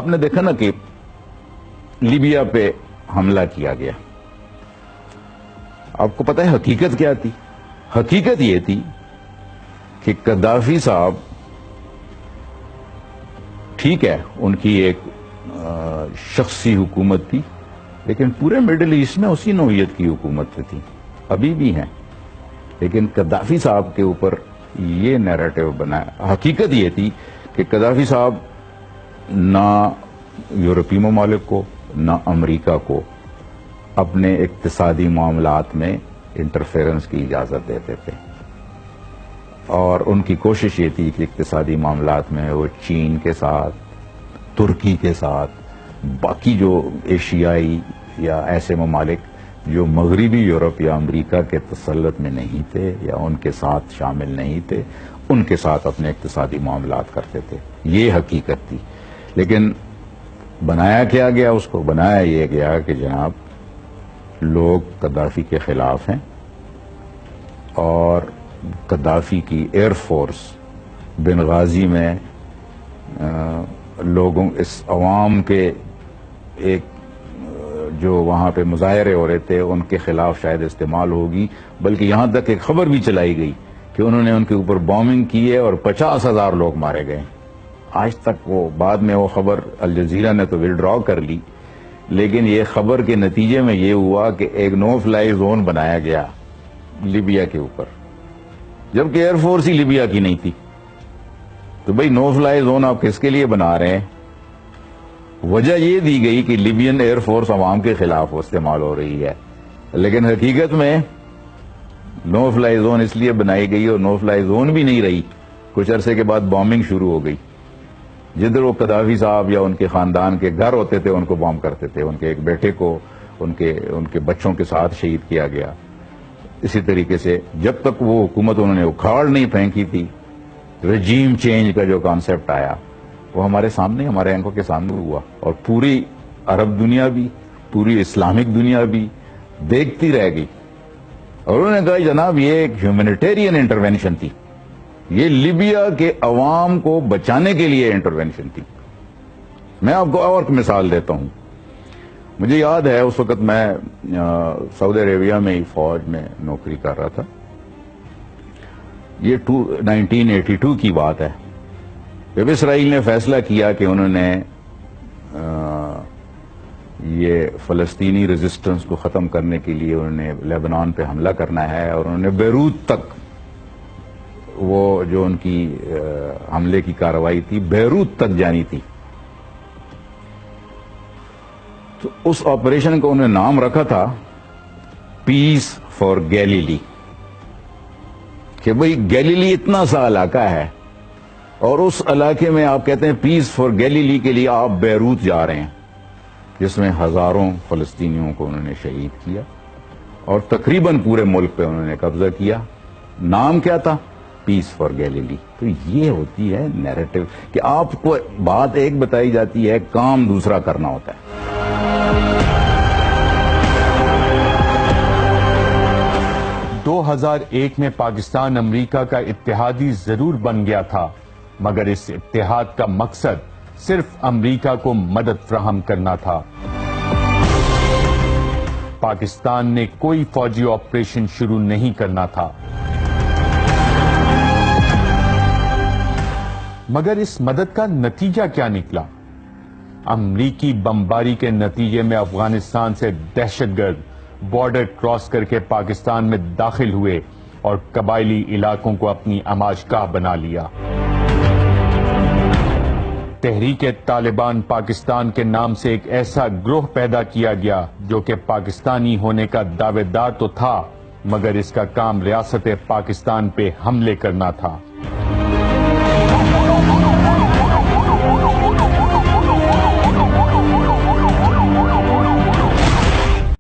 آپ نے دیکھا نا کہ لیبیا پہ حملہ کیا گیا. آپ کو پتا ہے حقیقت کیا تھی؟ حقیقت یہ تھی کہ قذافی صاحب ٹھیک ہے ان کی ایک شخصی حکومت تھی، لیکن پورے مڈل ایسٹ میں اسی نوعیت کی حکومت تھی، ابھی بھی ہیں. لیکن قذافی صاحب کے اوپر یہ نیریٹو بنا. حقیقت یہ تھی کہ قذافی صاحب نہ یورپی ممالک کو نہ امریکہ کو اپنے اقتصادی معاملات میں انٹرفیرنس کی اجازت دیتے تھے، اور ان کی کوشش یہ تھی کہ اقتصادی معاملات میں وہ چین کے ساتھ، ترکی کے ساتھ، باقی جو ایشیائی یا ایسے ممالک جو مغربی یورپ یا امریکہ کے تسلط میں نہیں تھے یا ان کے ساتھ شامل نہیں تھے، ان کے ساتھ اپنے اقتصادی معاملات کرتے تھے. یہ حقیقت تھی. لیکن بنایا کیا گیا؟ اس کو بنایا یہ گیا کہ جناب لوگ قذافی کے خلاف ہیں، اور قذافی کی ایئر فورس بنغازی میں لوگوں، اس عوام کے ایک جو وہاں پہ مظاہرے ہو رہے تھے ان کے خلاف شاید استعمال ہوگی. بلکہ یہاں تک ایک خبر بھی چلائی گئی کہ انہوں نے ان کے اوپر بامبنگ کی ہے اور 50,000 لوگ مارے گئے. آج تک وہ بعد میں وہ خبر الجزیرہ نے تو وڈرا کر لی، لیکن یہ خبر کے نتیجے میں یہ ہوا کہ ایک نو فلائی زون بنایا گیا لیبیا کے اوپر، جبکہ ایئر فورس ہی لیبیا کی نہیں تھی. تو بھئی نو فلائی زون آپ کس کے لیے بنا رہے ہیں؟ وجہ یہ دی گئی کہ لیبین ایئر فورس عوام کے خلاف استعمال ہو رہی ہے، لیکن حقیقت میں نو فلائی زون اس لیے بنائی گئی، اور نو فلائی زون بھی نہیں رہی. کچھ عرصے کے بعد بامبنگ شروع ہو گئی. جدھر وہ قذافی صاحب یا ان کے خاندان کے گھر ہوتے تھے ان کو بام کرتے تھے. ان کے ایک بیٹے کو ان کے بچوں کے ساتھ شہید کیا گیا. اسی طریقے سے جب تک وہ حکومت انہوں نے اکھاڑ نہیں پھینکی تھی، رجیم چینج کا جو کانسیپٹ آیا وہ ہمارے سامنے، ہمارے آنکھوں کے سامنے ہوا، اور پوری عرب دنیا بھی، پوری اسلامک دنیا بھی دیکھتی رہ گئی. اور انہوں نے کہا جناب یہ ایک ہیومینیٹیرین انٹرونشن تھی، یہ لیبیا کے عوام کو بچانے کے لیے انٹرونشن تھی. میں آپ کو اور مثال دیتا ہوں. مجھے یاد ہے اس وقت میں سعودی عربیہ میں ہی فوج میں نوکری کر رہا تھا. یہ 1982 کی بات ہے، جب اسرائیل نے فیصلہ کیا کہ انہوں نے یہ فلسطینی ریزسٹنس کو ختم کرنے کے لیے انہوں نے لیبنان پہ حملہ کرنا ہے، اور انہوں نے بیروت تک، وہ جو ان کی حملے کی کارروائی تھی بیروت تک جانی تھی. تو اس آپریشن کو انہوں نے نام رکھا تھا پیس فار گیلیلی، کہ بھئی گیلیلی اتنا سا علاقہ ہے، اور اس علاقے میں آپ کہتے ہیں پیس فار گیلیلی کے لیے آپ بیروت جا رہے ہیں، جس میں ہزاروں فلسطینیوں کو انہوں نے شہید کیا، اور تقریباً پورے ملک پہ انہوں نے قبضہ کیا. نام کیا تھا؟ پیس فار گیلیلی. تو یہ ہوتی ہے نیریٹو، کہ آپ کو بات ایک بتائی جاتی ہے، کام دوسرا کرنا ہوتا ہے. 2001 میں پاکستان امریکہ کا اتحادی ضرور بن گیا تھا، مگر اس اتحاد کا مقصد صرف امریکہ کو مدد فراہم کرنا تھا. پاکستان نے کوئی فوجی آپریشن شروع نہیں کرنا تھا. مگر اس مدد کا نتیجہ کیا نکلا؟ امریکی بمباری کے نتیجے میں افغانستان سے دہشت گرد بارڈر کراس کر کے پاکستان میں داخل ہوئے اور قبائلی علاقوں کو اپنی آماج گاہ بنا لیا. تحریک طالبان پاکستان کے نام سے ایک ایسا گروہ پیدا کیا گیا جو کہ پاکستانی ہونے کا دعوے دار تو تھا، مگر اس کا کام ریاست پاکستان پہ حملے کرنا تھا.